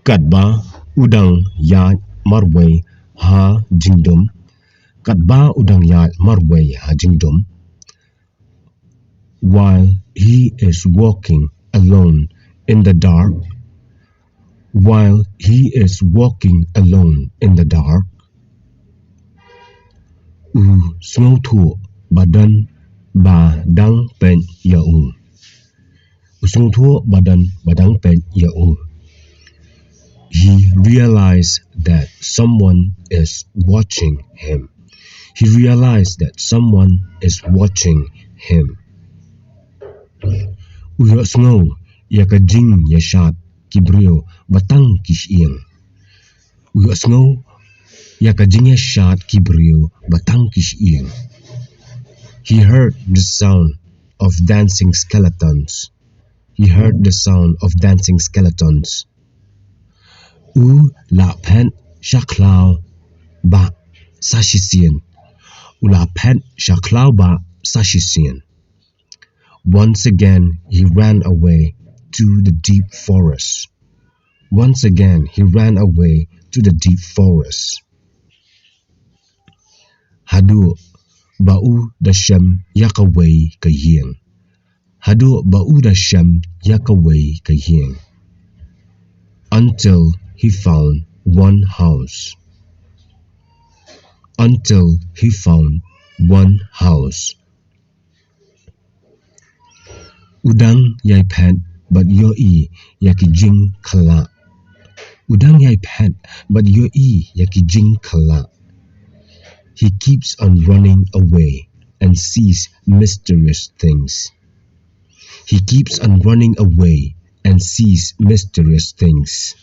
Katba udang ya marway ha jingdum. Katba udang ya marway ha jingdum. While he is walking alone in the dark. While he is walking alone in the dark. U snâu thụ badan ba dang pen ya u. U snâu thụ badan badang pen ya u. He realized that someone is watching him. He realized that someone is watching him. Uyo sngo ya ka jing ya shat kibrio batang kishieng. Uyo sngo ya ka jing ya shat kibrio batang kishieng. He heard the sound of dancing skeletons. He heard the sound of dancing skeletons. U la pen shaklau ba sashisien. U la pen shaklau ba sashisien. Once again he ran away to the deep forest. Once again he ran away to the deep forest. Hadu ba'u da shem yakaway kayeng. Hadu ba'u da shem yakaway kayeng. Until he found one house. Until he found one house. Udang yai pen but yo i yaki jing kala. Udang yai pen but yo i yaki jing kala. He keeps on running away and sees mysterious things. He keeps on running away and sees mysterious things.